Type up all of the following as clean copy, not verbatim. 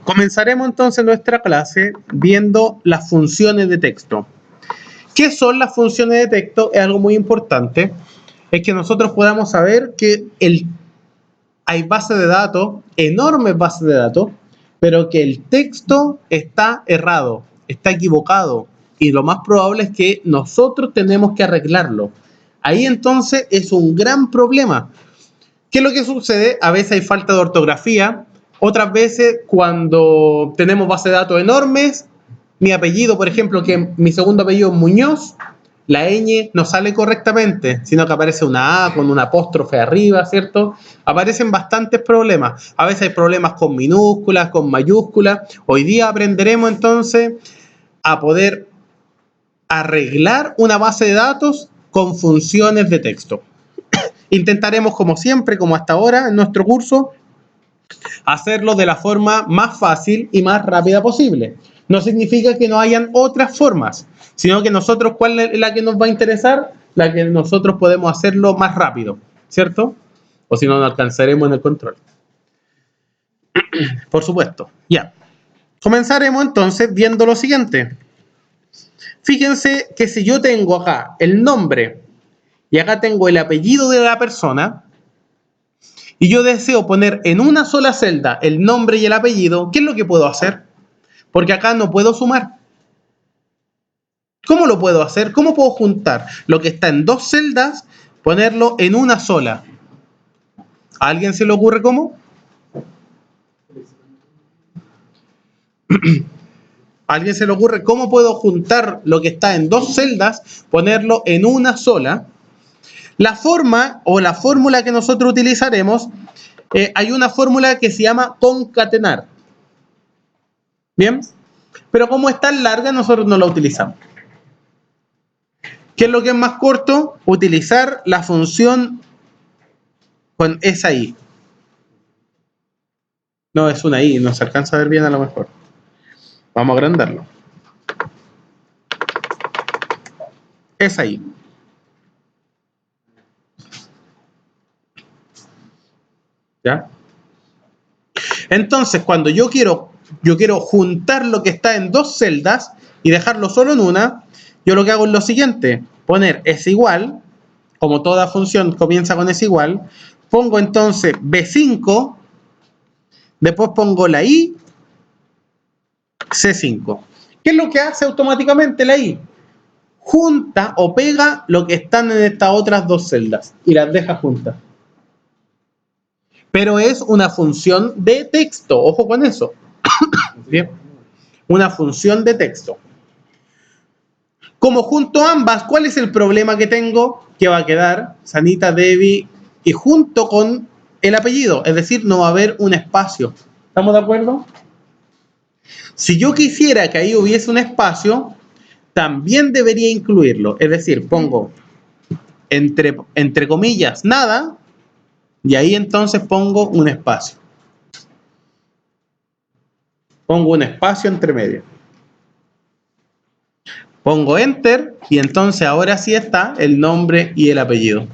Comenzaremos entonces nuestra clase viendo las funciones de texto. ¿Qué son las funciones de texto? Es algo muy importante. Es que nosotros podamos saber que hay bases de datos, enormes bases de datos, pero que el texto está errado, está equivocado, y lo más probable es que nosotros tenemos que arreglarlo. Ahí entonces es un gran problema. ¿Qué es lo que sucede? A veces hay falta de ortografía, otras veces cuando tenemos bases de datos enormes, mi apellido, por ejemplo, que mi segundo apellido es Muñoz, la ñ no sale correctamente, sino que aparece una A con un apóstrofe arriba, ¿cierto? Aparecen bastantes problemas. A veces hay problemas con minúsculas, con mayúsculas. Hoy día aprenderemos entonces a poder arreglar una base de datos con funciones de texto. Intentaremos, como siempre, como hasta ahora en nuestro curso, hacerlo de la forma más fácil y más rápida posible. No significa que no hayan otras formas, sino que nosotros, ¿cuál es la que nos va a interesar? La que nosotros podemos hacerlo más rápido, ¿cierto? O si no, no alcanzaremos en el control. Por supuesto. Ya. Comenzaremos entonces viendo lo siguiente. Fíjense que si yo tengo acá el nombre y acá tengo el apellido de la persona, y yo deseo poner en una sola celda el nombre y el apellido, ¿qué es lo que puedo hacer? Porque acá no puedo sumar. ¿Cómo lo puedo hacer? ¿Cómo puedo juntar lo que está en dos celdas, ponerlo en una sola? ¿A alguien se le ocurre cómo? ¿A alguien se le ocurre cómo puedo juntar lo que está en dos celdas, ponerlo en una sola? La forma o la fórmula que nosotros utilizaremos, hay una fórmula que se llama concatenar. ¿Bien? Pero como es tan larga, nosotros no la utilizamos. ¿Qué es lo que es más corto? Utilizar la función con esa i. No, es una i, no se alcanza a ver bien a lo mejor. Vamos a agrandarlo. Esa i. ¿Ya? Entonces, cuando yo quiero juntar lo que está en dos celdas y dejarlo solo en una, yo lo que hago es lo siguiente: poner es igual, como toda función comienza con es igual, pongo entonces B5, después pongo la i, C5. ¿Qué es lo que hace automáticamente la i? Junta o pega lo que están en estas otras dos celdas y las deja juntas. Pero es una función de texto, ojo con eso. Bien, una función de texto. Como junto ambas, ¿cuál es el problema que tengo? Que va a quedar Sanita Devi y junto con el apellido, es decir, no va a haber un espacio. ¿Estamos de acuerdo? Si yo quisiera que ahí hubiese un espacio, también debería incluirlo, es decir, pongo entre comillas nada y ahí entonces pongo un espacio. Pongo un espacio entre medio. Pongo enter y entonces ahora sí está el nombre y el apellido.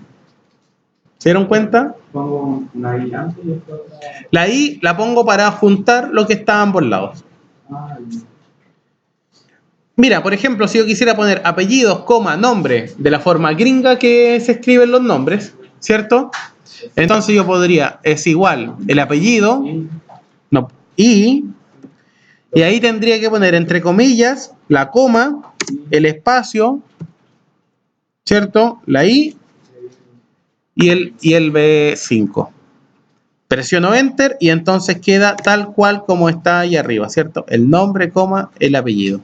¿Se dieron cuenta? Pongo una i antes y después otra. La i la pongo para juntar lo que está a ambos lados. Mira, por ejemplo, si yo quisiera poner apellidos, coma, nombre, de la forma gringa que se escriben los nombres, ¿cierto? Entonces yo podría, es igual el apellido, no, y ahí tendría que poner entre comillas la coma, el espacio, ¿cierto? La i y el B5. Presiono enter y entonces queda tal cual como está ahí arriba, ¿cierto? El nombre, coma, el apellido.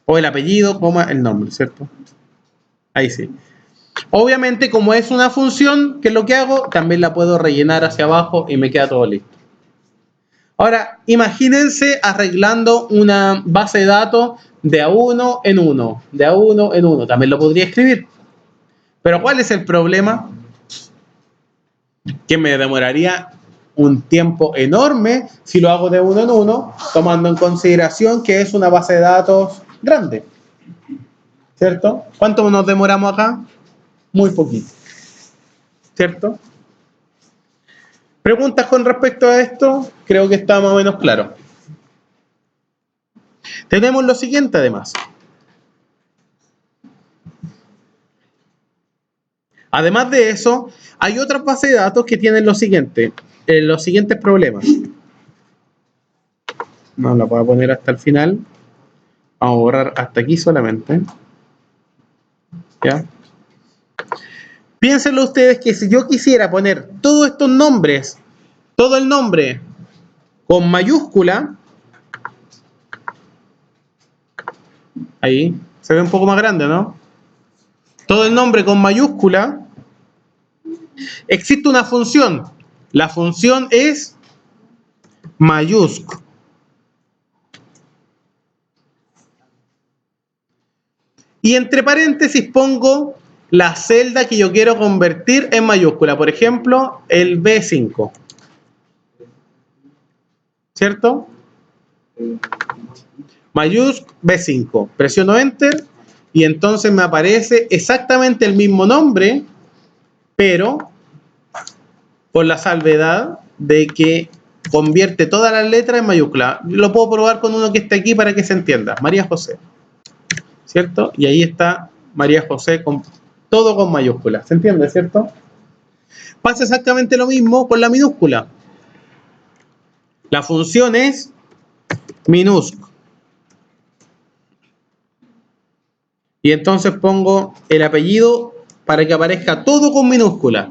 O el apellido, coma, el nombre, ¿cierto? Ahí sí. Obviamente, como es una función, ¿qué es lo que hago? También la puedo rellenar hacia abajo y me queda todo listo. Ahora, imagínense arreglando una base de datos de a uno en uno, de a uno en uno. También lo podría escribir. Pero ¿cuál es el problema? Que me demoraría un tiempo enorme si lo hago de uno en uno, tomando en consideración que es una base de datos grande. ¿Cierto? ¿Cuánto nos demoramos acá? Muy poquito. ¿Cierto? ¿Preguntas con respecto a esto? Creo que está más o menos claro. Tenemos lo siguiente además. Además de eso, hay otras bases de datos que tienen los siguientes problemas. No la voy a poner hasta el final. Vamos a borrar hasta aquí solamente. ¿Ya? Piénsenlo ustedes que si yo quisiera poner todos estos nombres, todo el nombre con mayúscula, ahí, se ve un poco más grande, ¿no? Todo el nombre con mayúscula, existe una función. La función es mayúsc. Y entre paréntesis pongo la celda que yo quiero convertir en mayúscula. Por ejemplo, el B5. ¿Cierto? Mayúsc B5. Presiono Enter y entonces me aparece exactamente el mismo nombre, pero con la salvedad de que convierte todas las letras en mayúscula. Lo puedo probar con uno que esté aquí para que se entienda. María José. ¿Cierto? Y ahí está María José con todo con mayúscula. ¿Se entiende, cierto? Pasa exactamente lo mismo con la minúscula. La función es minusc. Y entonces pongo el apellido para que aparezca todo con minúscula.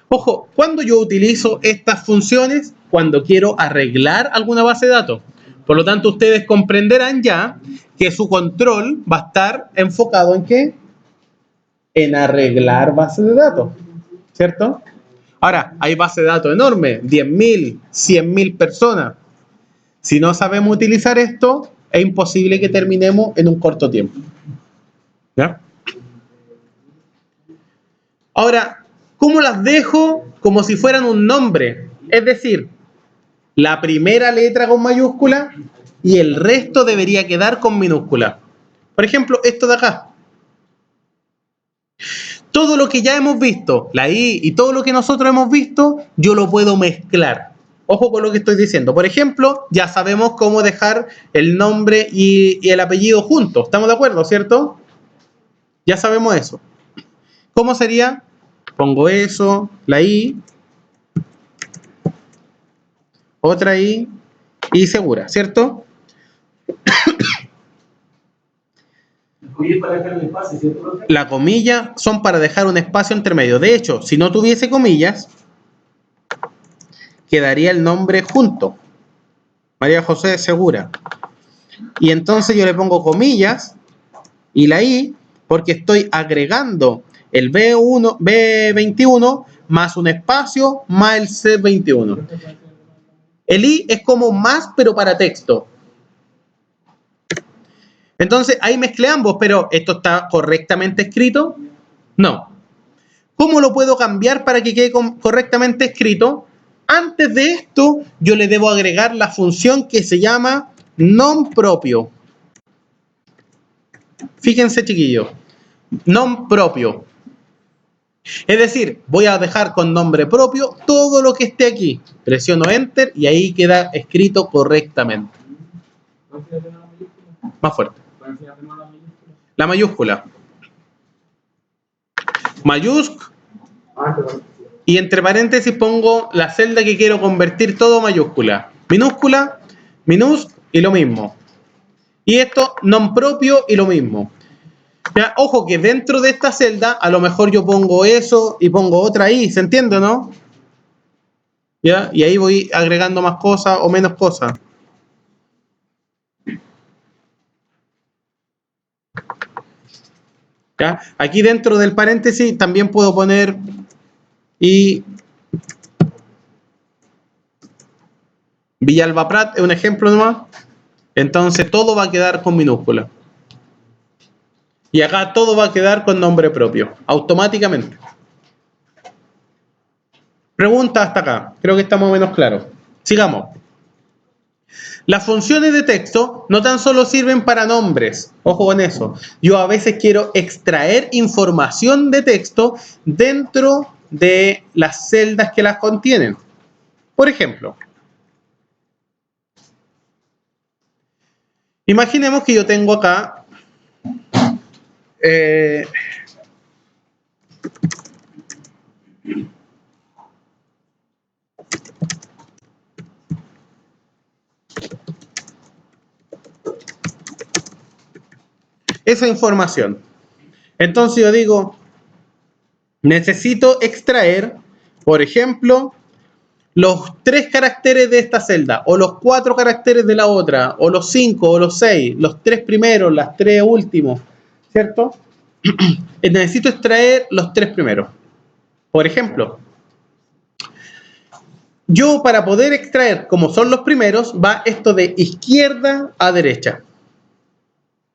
Ojo, ¿cuándo yo utilizo estas funciones? Cuando quiero arreglar alguna base de datos. Por lo tanto, ustedes comprenderán ya que su control va a estar enfocado ¿en qué? En arreglar bases de datos, ¿cierto? Ahora, hay bases de datos enormes, 10.000, 100.000 personas. Si no sabemos utilizar esto, es imposible que terminemos en un corto tiempo. ¿Ya? Ahora, ¿cómo las dejo? Como si fueran un nombre. Es decir, la primera letra con mayúscula y el resto debería quedar con minúscula. Por ejemplo, esto de acá. Todo lo que ya hemos visto, la I y todo lo que nosotros hemos visto, yo lo puedo mezclar. Ojo con lo que estoy diciendo. Por ejemplo, ya sabemos cómo dejar el nombre y el apellido juntos. ¿Estamos de acuerdo, cierto? Ya sabemos eso. ¿Cómo sería? Pongo eso, la I, otra I y segura, ¿cierto? La comilla son para dejar un espacio entre medio. De hecho, si no tuviese comillas, quedaría el nombre junto. María José Segura. Y entonces yo le pongo comillas y la I porque estoy agregando el B21 más un espacio más el C21. El I es como más, pero para texto. Entonces, ahí mezclé ambos, pero ¿esto está correctamente escrito? No. ¿Cómo lo puedo cambiar para que quede correctamente escrito? Antes de esto, yo le debo agregar la función que se llama nom propio. Fíjense, chiquillos. Nom propio. Es decir, voy a dejar con nombre propio todo lo que esté aquí. Presiono Enter y ahí queda escrito correctamente. Más fuerte. La mayúscula. Mayúsc. Y entre paréntesis pongo la celda que quiero convertir todo mayúscula. Minúscula, minusc y lo mismo. Y esto, nom propio y lo mismo. Ya, ojo que dentro de esta celda a lo mejor yo pongo eso y pongo otra ahí. ¿Se entiende, no? ¿Ya? Y ahí voy agregando más cosas o menos cosas. ¿Ya? Aquí dentro del paréntesis también puedo poner y Villalba Prat es un ejemplo nomás. Entonces todo va a quedar con minúscula. Y acá todo va a quedar con nombre propio, automáticamente. Pregunta hasta acá. Creo que está más o menos claro. Sigamos. Las funciones de texto no tan solo sirven para nombres. Ojo con eso. Yo a veces quiero extraer información de texto dentro de las celdas que las contienen. Por ejemplo, imaginemos que yo tengo acá esa información. Entonces yo digo, necesito extraer, por ejemplo, los 3 caracteres de esta celda, o los 4 caracteres de la otra, o los 5, o los 6, los 3 primeros, las 3 últimos, ¿cierto? Necesito extraer los 3 primeros. Por ejemplo, yo para poder extraer, como son los primeros, va esto de izquierda a derecha.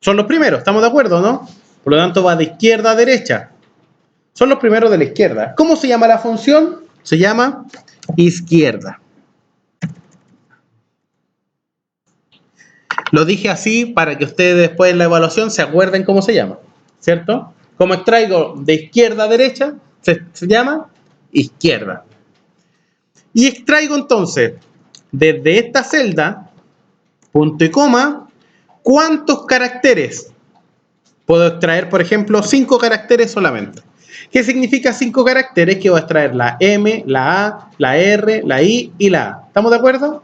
Son los primeros, ¿estamos de acuerdo, no? Por lo tanto, va de izquierda a derecha. Son los primeros de la izquierda. ¿Cómo se llama la función? Se llama izquierda. Lo dije así para que ustedes después en la evaluación se acuerden cómo se llama, ¿cierto? Como extraigo de izquierda a derecha, se llama izquierda. Y extraigo entonces, desde esta celda, punto y coma, ¿cuántos caracteres? Puedo extraer, por ejemplo, 5 caracteres solamente. ¿Qué significa 5 caracteres? Que voy a extraer la M, la A, la R, la I y la A. ¿Estamos de acuerdo?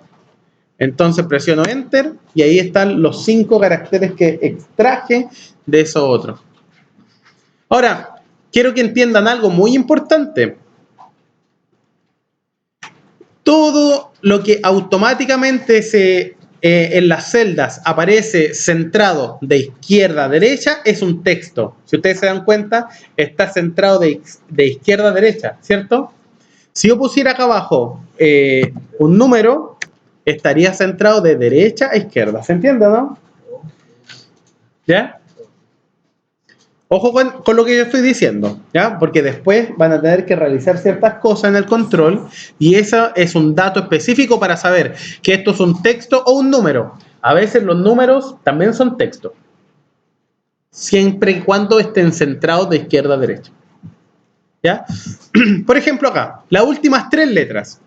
Entonces presiono Enter y ahí están los 5 caracteres que extraje de eso otro. Ahora, quiero que entiendan algo muy importante. Todo lo que automáticamente en las celdas aparece centrado de izquierda a derecha es un texto. Si ustedes se dan cuenta, está centrado de izquierda a derecha, ¿cierto? Si yo pusiera acá abajo un número, estaría centrado de derecha a izquierda. ¿Se entiende, no? ¿Ya? Ojo con lo que yo estoy diciendo, ¿ya? Porque después van a tener que realizar ciertas cosas en el control y eso es un dato específico para saber que esto es un texto o un número. A veces los números también son texto, siempre y cuando estén centrados de izquierda a derecha, ¿ya? Por ejemplo acá, las últimas 3 letras.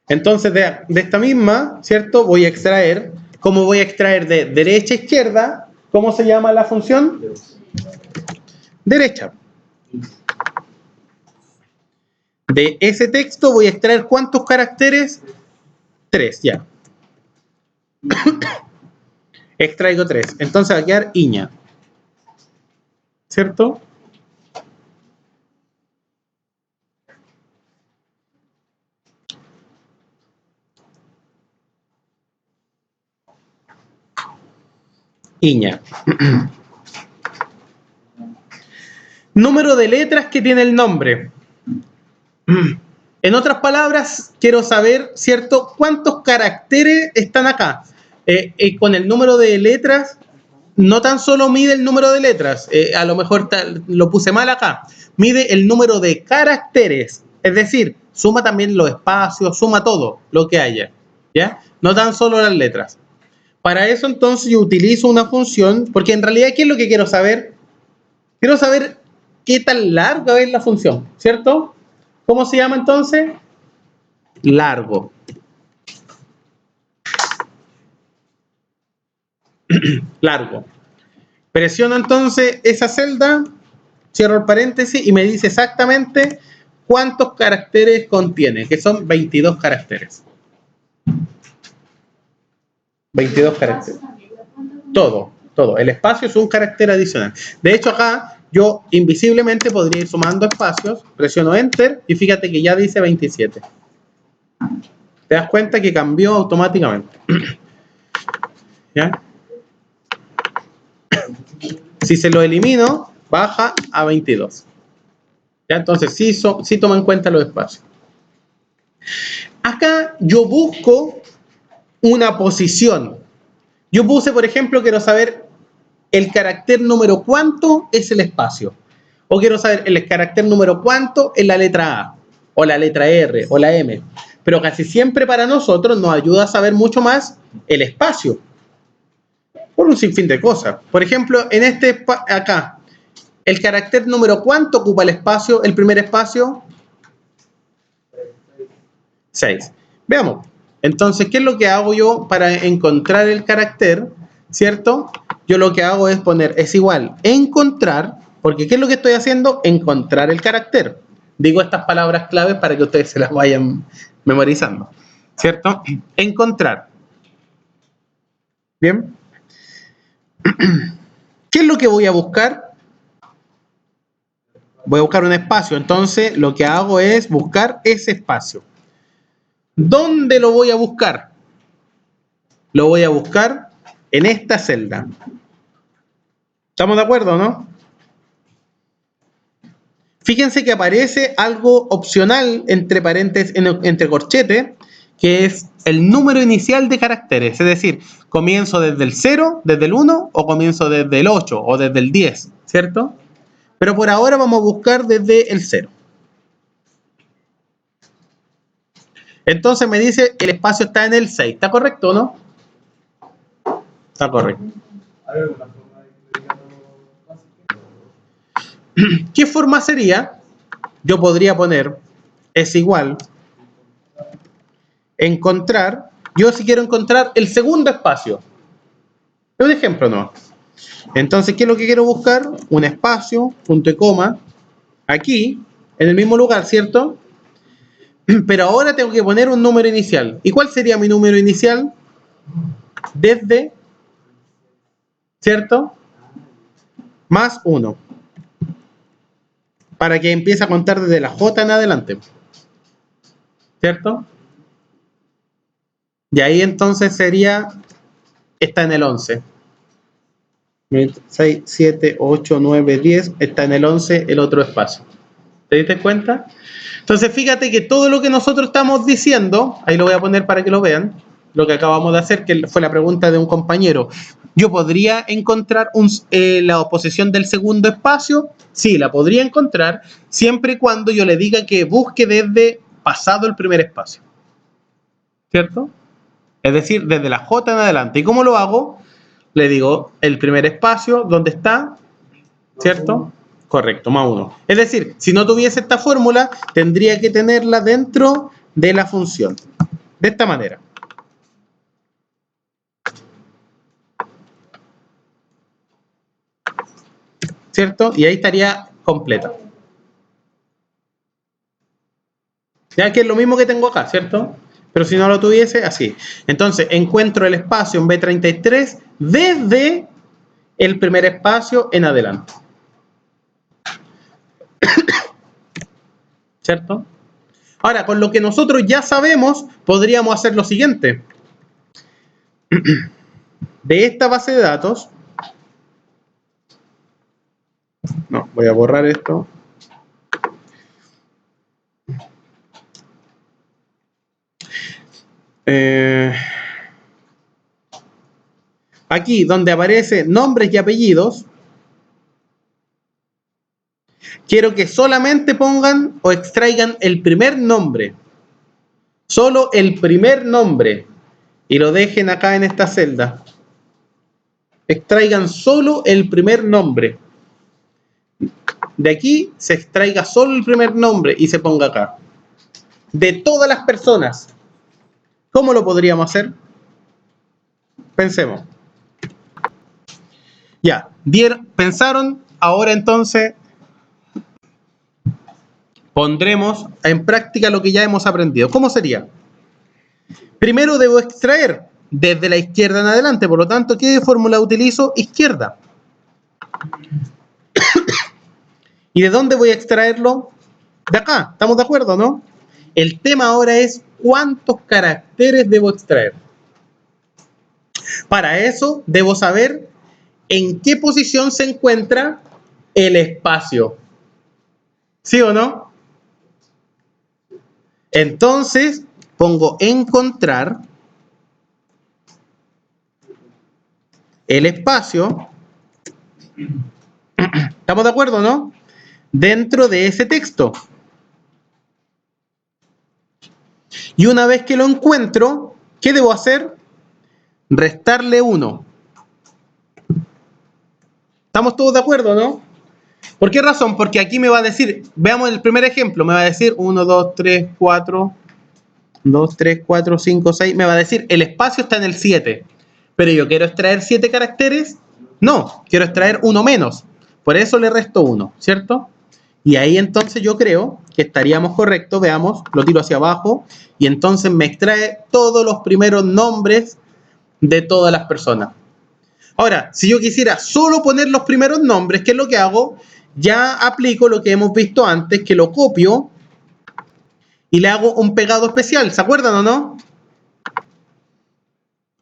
Entonces de esta misma, ¿cierto? Voy a extraer, ¿cómo voy a extraer de derecha a izquierda? ¿Cómo se llama la función? Derecha. De ese texto voy a extraer ¿cuántos caracteres? 3, ya. Extraigo 3. Entonces va a quedar Iña. ¿Cierto? Iña. Número de letras que tiene el nombre. En otras palabras, quiero saber, ¿cierto?, cuántos caracteres están acá. Con el número de letras, no tan solo mide el número de letras, a lo mejor lo puse mal acá, mide el número de caracteres, es decir, suma también los espacios, suma todo lo que haya, ¿ya? No tan solo las letras. Para eso entonces yo utilizo una función, porque en realidad, ¿qué es lo que quiero saber? Quiero saber qué tan larga es la función, ¿cierto? ¿Cómo se llama entonces? Largo. Largo. Presiono entonces esa celda, cierro el paréntesis y me dice exactamente cuántos caracteres contiene, que son 22 caracteres. 22 caracteres. Todo. El espacio es un carácter adicional. De hecho, acá yo invisiblemente podría ir sumando espacios, presiono Enter y fíjate que ya dice 27. Te das cuenta que cambió automáticamente. ¿Ya? Si se lo elimino, baja a 22. ¿Ya? Entonces sí toma en cuenta los espacios. Acá yo busco una posición. Yo puse, por ejemplo, quiero saber el carácter número cuánto es el espacio. O quiero saber el carácter número cuánto es la letra A, o la letra R, o la M. Pero casi siempre para nosotros nos ayuda a saber mucho más el espacio. Por un sinfín de cosas. Por ejemplo, en acá, ¿El carácter número cuánto ocupa el espacio, el primer espacio? 6. Veamos. Entonces, ¿qué es lo que hago yo para encontrar el carácter? ¿Cierto? Yo lo que hago es poner es igual encontrar, porque ¿qué es lo que estoy haciendo? Encontrar el carácter. Digo estas palabras claves para que ustedes se las vayan memorizando. ¿Cierto? Encontrar. ¿Bien? ¿Qué es lo que voy a buscar? Voy a buscar un espacio. Entonces, lo que hago es buscar ese espacio. ¿Dónde lo voy a buscar? Lo voy a buscar en esta celda. ¿Estamos de acuerdo, no? Fíjense que aparece algo opcional entre paréntesis, entre corchetes, que es el número inicial de caracteres. Es decir, comienzo desde el 0, desde el 1, o comienzo desde el 8 o desde el 10, ¿cierto? Pero por ahora vamos a buscar desde el 0. Entonces me dice el espacio está en el 6. ¿Está correcto o no? Está correcto. ¿Hay alguna forma de explicarlo? ¿Qué forma sería? Yo podría poner es igual encontrar. Yo si quiero encontrar el segundo espacio. Es un ejemplo, ¿no? Entonces, ¿qué es lo que quiero buscar? Un espacio, punto y coma, aquí, en el mismo lugar, ¿cierto? Pero ahora tengo que poner un número inicial. ¿Y cuál sería mi número inicial? Desde, ¿cierto? Más 1. Para que empiece a contar desde la J en adelante. ¿Cierto? Y ahí entonces sería, está en el 11. 6, 7, 8, 9, 10, está en el 11 el otro espacio. ¿Te diste cuenta? Entonces fíjate que todo lo que nosotros estamos diciendo, ahí lo voy a poner para que lo vean, lo que acabamos de hacer, que fue la pregunta de un compañero. ¿Yo podría encontrar la oposición del segundo espacio? Sí, la podría encontrar, siempre y cuando yo le diga que busque desde pasado el primer espacio. ¿Cierto? Es decir, desde la J en adelante. ¿Y cómo lo hago? Le digo el primer espacio, ¿dónde está? ¿Cierto? Correcto, más 1. Es decir, si no tuviese esta fórmula, tendría que tenerla dentro de la función. De esta manera. ¿Cierto? Y ahí estaría completa. Ya que es lo mismo que tengo acá, ¿cierto? Pero si no lo tuviese, así. Entonces, encuentro el espacio en B33 desde el primer espacio en adelante. ¿Cierto? Ahora, con lo que nosotros ya sabemos, podríamos hacer lo siguiente. De esta base de datos, no, voy a borrar esto. Aquí, donde aparece nombres y apellidos, quiero que solamente pongan o extraigan el primer nombre. Solo el primer nombre. Y lo dejen acá en esta celda. Extraigan solo el primer nombre. De aquí se extraiga solo el primer nombre y se ponga acá. De todas las personas. ¿Cómo lo podríamos hacer? Pensemos. Ya, pensaron, ahora entonces pondremos en práctica lo que ya hemos aprendido. ¿Cómo sería? Primero debo extraer desde la izquierda en adelante, por lo tanto, ¿qué fórmula utilizo? Izquierda. ¿Y de dónde voy a extraerlo? De acá, ¿estamos de acuerdo, no? El tema ahora es cuántos caracteres debo extraer. Para eso debo saber en qué posición se encuentra el espacio. ¿Sí o no? Entonces, pongo encontrar el espacio. ¿Estamos de acuerdo, no? Dentro de ese texto. Y una vez que lo encuentro, ¿qué debo hacer? Restarle 1. ¿Estamos todos de acuerdo, no? ¿Por qué razón? Porque aquí me va a decir, veamos el primer ejemplo, me va a decir 1, 2, 3, 4, 2, 3, 4, 5, 6, me va a decir el espacio está en el 7, pero yo quiero extraer 7 caracteres, no, quiero extraer uno menos, por eso le resto 1, ¿cierto? Y ahí entonces yo creo que estaríamos correctos, veamos, lo tiro hacia abajo y entonces me extrae todos los primeros nombres de todas las personas. Ahora, si yo quisiera solo poner los primeros nombres, ¿qué es lo que hago? Ya aplico lo que hemos visto antes, que lo copio y le hago un pegado especial. ¿Se acuerdan o no?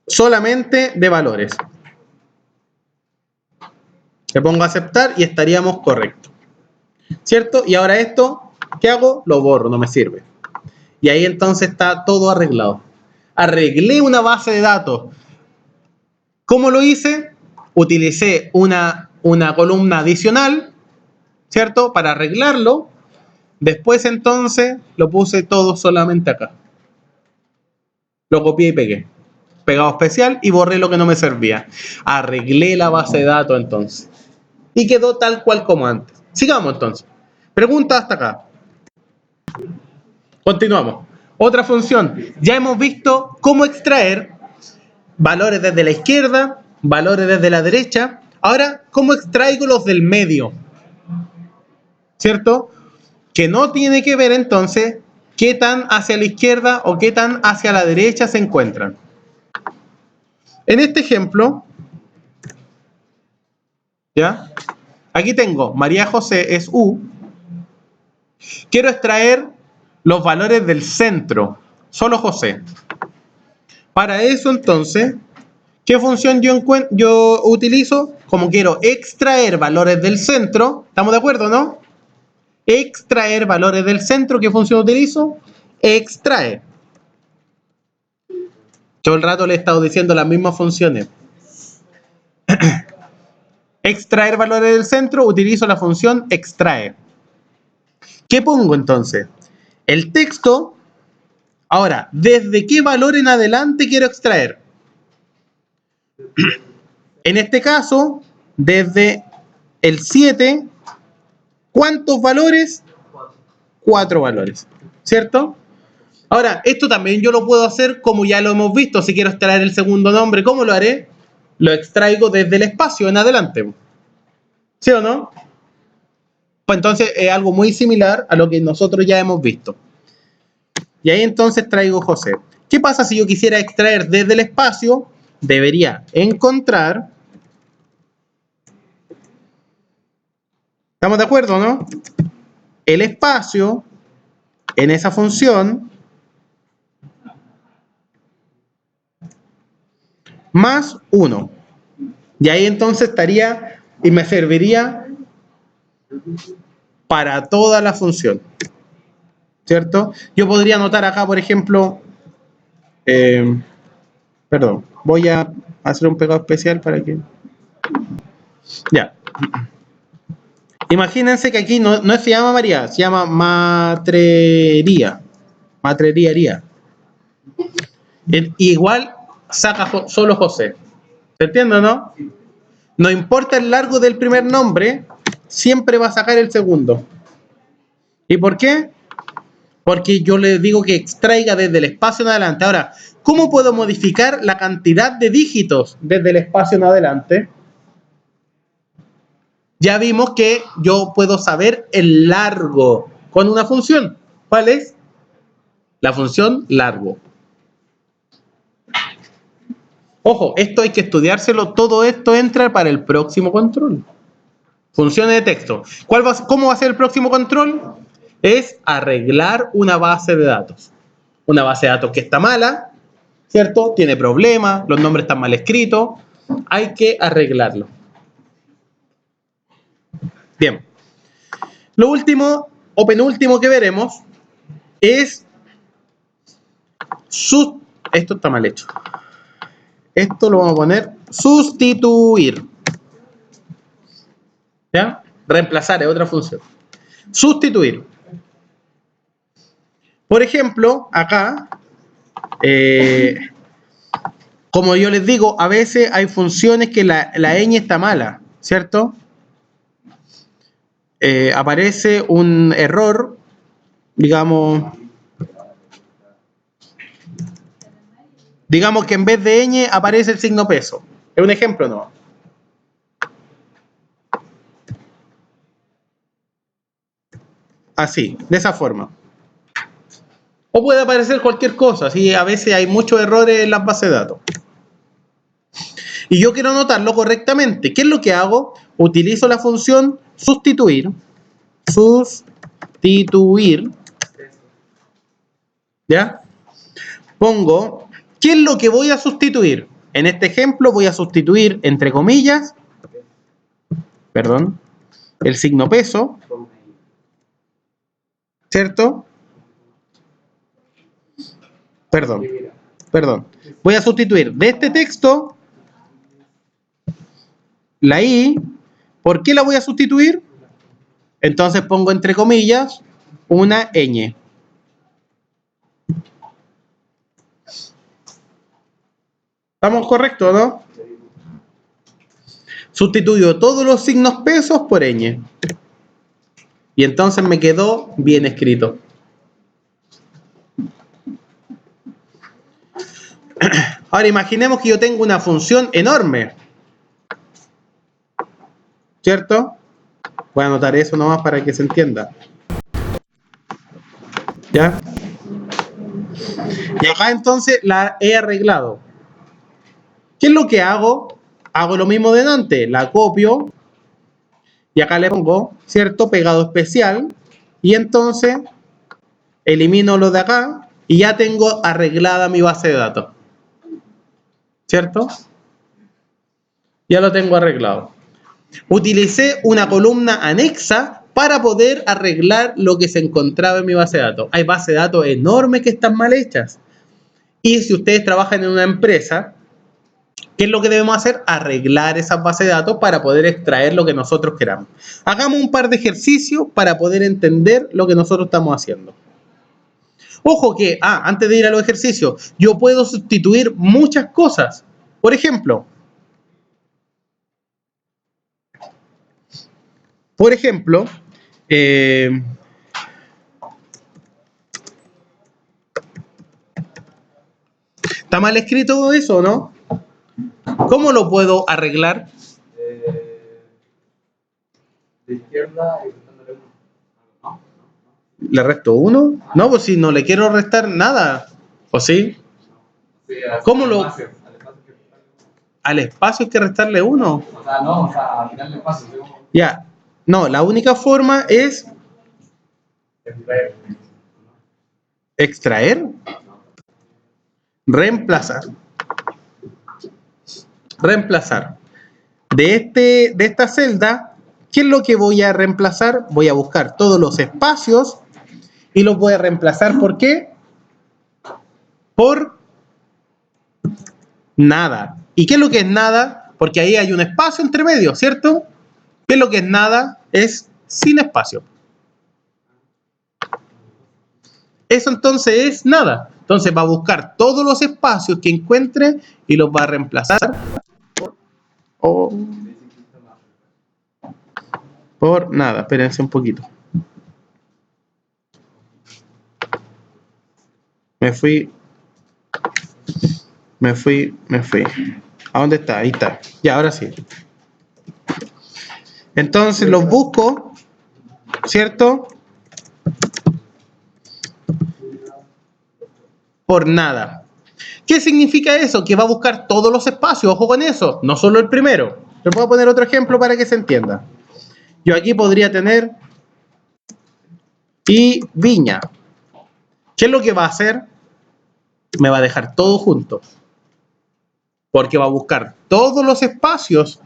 Solamente de valores. Le pongo a aceptar y estaríamos correctos. ¿Cierto? Y ahora esto, ¿qué hago? Lo borro, no me sirve. Y ahí entonces está todo arreglado. Arreglé una base de datos. ¿Cómo lo hice? Utilicé una columna adicional, ¿cierto? Para arreglarlo. Después entonces lo puse todo solamente acá. Lo copié y pegué. Pegado especial y borré lo que no me servía. Arreglé la base de datos entonces. Y quedó tal cual como antes. Sigamos entonces. Pregunta hasta acá. Continuamos. Otra función. Ya hemos visto cómo extraer valores desde la izquierda, valores desde la derecha. Ahora, ¿cómo extraigo los del medio? ¿Cierto? Que no tiene que ver entonces qué tan hacia la izquierda o qué tan hacia la derecha se encuentran. En este ejemplo, ¿ya? Aquí tengo María José es U. Quiero extraer los valores del centro, solo José. Para eso entonces, ¿qué función yo utilizo? Como quiero extraer valores del centro, ¿estamos de acuerdo, no? Extraer valores del centro, ¿qué función utilizo? Extrae. Todo el rato le he estado diciendo las mismas funciones. Extraer valores del centro, utilizo la función extrae. ¿Qué pongo entonces? El texto. Ahora, ¿desde qué valor en adelante quiero extraer? En este caso, desde el 7, ¿cuántos valores? 4 valores, ¿cierto? Ahora, esto también yo lo puedo hacer como ya lo hemos visto. Si quiero extraer el segundo nombre, ¿cómo lo haré? Lo extraigo desde el espacio en adelante. ¿Sí o no? Pues entonces es algo muy similar a lo que nosotros ya hemos visto. Y ahí entonces traigo José. ¿Qué pasa si yo quisiera extraer desde el espacio? Debería encontrar. ¿Estamos de acuerdo, no? El espacio en esa función más 1. Y ahí entonces estaría y me serviría para toda la función. ¿Cierto? Yo podría anotar acá, por ejemplo, perdón, voy a hacer un pegado especial para que... Ya. Imagínense que aquí no se llama María, se llama matrería. Matrería. Igual saca solo José. ¿Se entiende, no? No importa el largo del primer nombre, siempre va a sacar el segundo. ¿Y por qué? Porque yo le digo que extraiga desde el espacio en adelante. Ahora, ¿cómo puedo modificar la cantidad de dígitos desde el espacio en adelante? Ya vimos que yo puedo saber el largo con una función. ¿Cuál es? La función largo. Ojo, esto hay que estudiárselo. Todo esto entra para el próximo control. Funciones de texto. ¿Cómo va a ser el próximo control? Es arreglar una base de datos. Una base de datos que está mala, ¿cierto? Tiene problemas, los nombres están mal escritos. Hay que arreglarlo. Bien. Lo último o penúltimo que veremos es esto está mal hecho. Esto lo vamos a poner sustituir. ¿Ya? Reemplazar es otra función. Sustituir. Por ejemplo, acá, como yo les digo, a veces hay funciones que la ñ está mala, ¿cierto? aparece un error, digamos que en vez de ñ aparece el signo peso. Es un ejemplo, ¿no? Así, de esa forma. O puede aparecer cualquier cosa, ¿sí? A veces hay muchos errores en las bases de datos. Y yo quiero anotarlo correctamente. ¿Qué es lo que hago? Utilizo la función sustituir. Sustituir. ¿Ya? Pongo, ¿qué es lo que voy a sustituir? En este ejemplo voy a sustituir, entre comillas, perdón, el signo peso, ¿cierto? Perdón. Voy a sustituir de este texto la I. ¿Por qué la voy a sustituir? Entonces pongo entre comillas una ñ. ¿Estamos correctos, no? Sustituyo todos los signos pesos por ñ. Y entonces me quedó bien escrito. Ahora imaginemos que yo tengo una función enorme, ¿cierto? Voy a anotar eso nomás para que se entienda. ¿Ya? Y acá entonces la he arreglado. ¿Qué es lo que hago? Hago lo mismo de antes, la copio y acá le pongo, ¿cierto? Pegado especial y entonces elimino lo de acá y ya tengo arreglada mi base de datos. ¿Cierto? Ya lo tengo arreglado. Utilicé una columna anexa para poder arreglar lo que se encontraba en mi base de datos. Hay bases de datos enormes que están mal hechas. Y si ustedes trabajan en una empresa, ¿qué es lo que debemos hacer? Arreglar esas bases de datos para poder extraer lo que nosotros queramos. Hagamos un par de ejercicios para poder entender lo que nosotros estamos haciendo. Ojo que, antes de ir a los ejercicios, yo puedo sustituir muchas cosas. Por ejemplo, ¿está mal escrito eso, no? ¿Cómo lo puedo arreglar? De izquierda y restándole uno. ¿No? ¿Le resto 1? No, pues si no le quiero restar nada. ¿O sí? Sí, ¿Cómo lo...? Al espacio hay que restarle uno. ¿Al espacio hay que restarle 1? O sea, no, o sea, al final del espacio. Ya. No, la única forma es... ¿Extraer? Reemplazar. Reemplazar. De esta celda, ¿qué es lo que voy a reemplazar? Voy a buscar todos los espacios y los voy a reemplazar ¿por qué? Por nada. ¿Y qué es lo que es nada? Porque ahí hay un espacio entre medio, ¿cierto? ¿Qué es lo que es nada? Es sin espacio. Eso entonces es nada. Entonces va a buscar todos los espacios que encuentre y los va a reemplazar por nada. Espérense un poquito. Me fui. ¿A dónde está? Ahí está. Ya, ahora sí. Entonces los busco, ¿cierto? Por nada. ¿Qué significa eso? Que va a buscar todos los espacios. Ojo con eso. No solo el primero. Les voy a poner otro ejemplo para que se entienda. Yo aquí podría tener y Viña. ¿Qué es lo que va a hacer? Me va a dejar todo junto. Porque va a buscar todos los espacios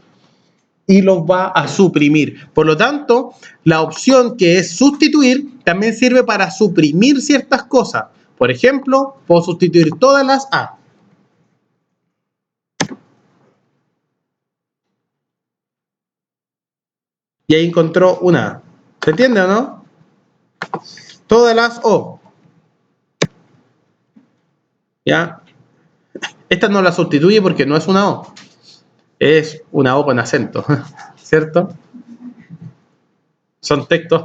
y los va a suprimir. Por lo tanto, la opción que es sustituir también sirve para suprimir ciertas cosas. Por ejemplo, puedo sustituir todas las A. Y ahí encontró una A. ¿Se entiende o no? Todas las O. ¿Ya? Esta no la sustituye porque no es una O. Es una O con acento. ¿Cierto? Son textos,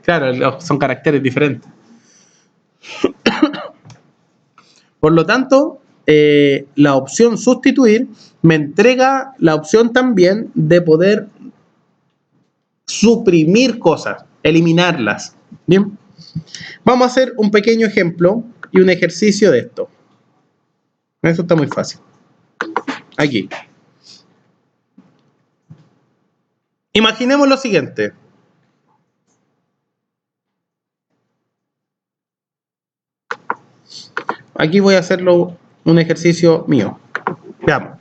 claro, son caracteres diferentes. Por lo tanto, la opción sustituir me entrega la opción también de poder suprimir cosas, eliminarlas. Bien, vamos a hacer un pequeño ejemplo y un ejercicio de esto. Eso está muy fácil. Aquí. Imaginemos lo siguiente. Aquí voy a hacerlo un ejercicio mío. Veamos.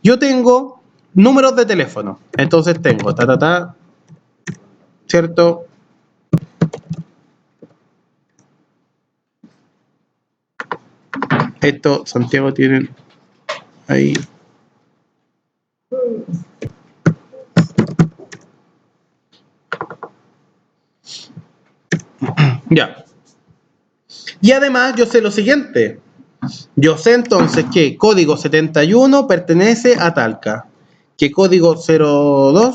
Yo tengo números de teléfono. Entonces tengo ¿cierto? Esto Santiago tiene ahí. Ya. Y además yo sé lo siguiente. Yo sé entonces que código 71 pertenece a Talca, que código 02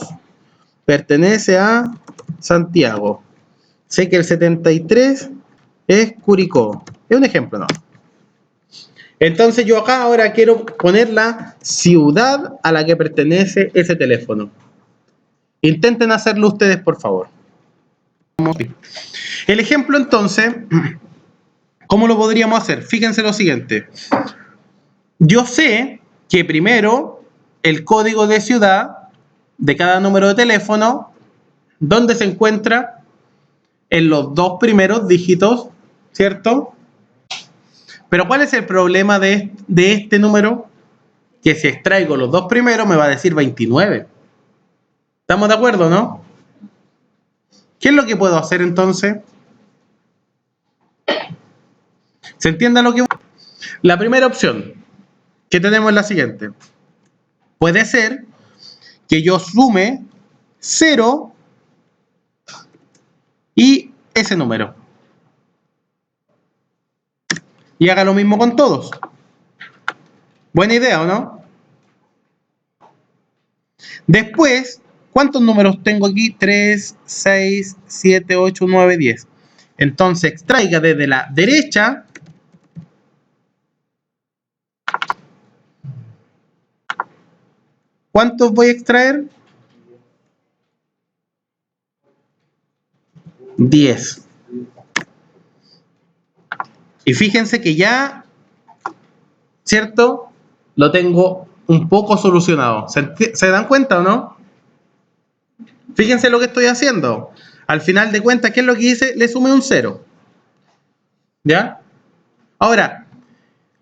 pertenece a Santiago. Sé que el 73 es Curicó. Es un ejemplo, ¿no? Entonces yo acá ahora quiero poner la ciudad a la que pertenece ese teléfono. Intenten hacerlo ustedes, por favor. El ejemplo entonces, ¿cómo lo podríamos hacer? Fíjense lo siguiente. Yo sé que primero el código de ciudad de cada número de teléfono, ¿dónde se encuentra? En los dos primeros dígitos, ¿cierto? Pero ¿cuál es el problema de este número? Que si extraigo los dos primeros me va a decir 29. ¿Estamos de acuerdo, no? ¿Qué es lo que puedo hacer entonces? ¿Se entiende lo que? La primera opción que tenemos es la siguiente. Puede ser que yo sume 0 y ese número. Y haga lo mismo con todos. Buena idea, ¿o no? Después, ¿cuántos números tengo aquí? 3, 6, 7, 8, 9, 10. Entonces, extraiga desde la derecha ¿cuántos voy a extraer? 10. Y fíjense que ya, ¿cierto? Lo tengo un poco solucionado. ¿Se dan cuenta o no? Fíjense lo que estoy haciendo. Al final de cuentas, ¿qué es lo que hice? Le sumé un 0. ¿Ya? Ahora,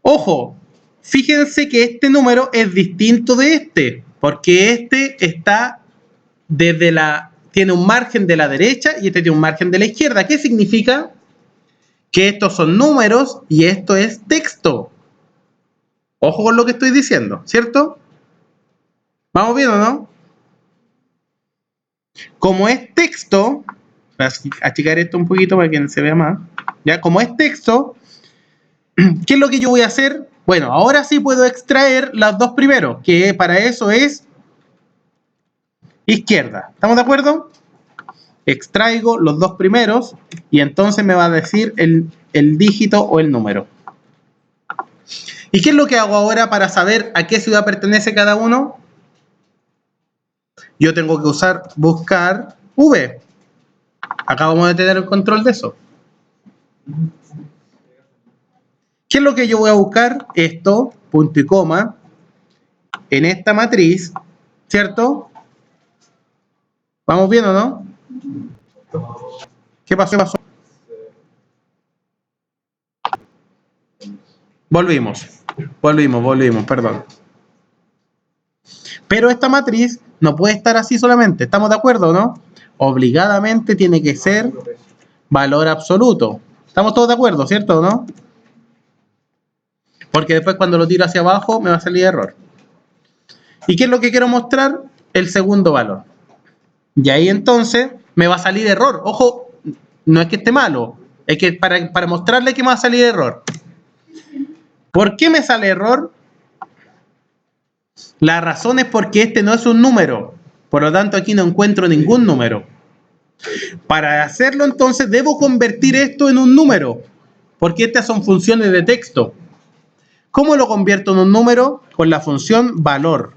ojo, fíjense que este número es distinto de este, porque este está desde tiene un margen de la derecha y este tiene un margen de la izquierda. ¿Qué significa? Que estos son números y esto es texto. Ojo con lo que estoy diciendo, ¿cierto? ¿Vamos bien o no? Como es texto, voy a achicar esto un poquito para que se vea más. ¿Ya? Como es texto, ¿qué es lo que yo voy a hacer? Bueno, ahora sí puedo extraer los dos primeros, que para eso es izquierda. ¿Estamos de acuerdo? Extraigo los dos primeros y entonces me va a decir el dígito o el número. ¿Y qué es lo que hago ahora para saber a qué ciudad pertenece cada uno? Yo tengo que buscar V. Acá vamos a tener el control de eso. ¿Qué es lo que yo voy a buscar? Esto, punto y coma, en esta matriz, ¿cierto? ¿Vamos bien o no? ¿Qué pasó? Volvimos, perdón. Pero esta matriz no puede estar así solamente, ¿estamos de acuerdo o no? Obligadamente tiene que ser valor absoluto. ¿Estamos todos de acuerdo, cierto o no? Porque después cuando lo tiro hacia abajo me va a salir error. ¿Y qué es lo que quiero mostrar? El segundo valor. Y ahí entonces me va a salir error. Ojo, no es que esté malo, es que para mostrarle que me va a salir error. ¿Por qué me sale error? La razón es porque este no es un número. Por lo tanto, aquí no encuentro ningún número. Para hacerlo entonces debo convertir esto en un número, porque estas son funciones de texto. ¿Cómo lo convierto en un número? Con la función valor.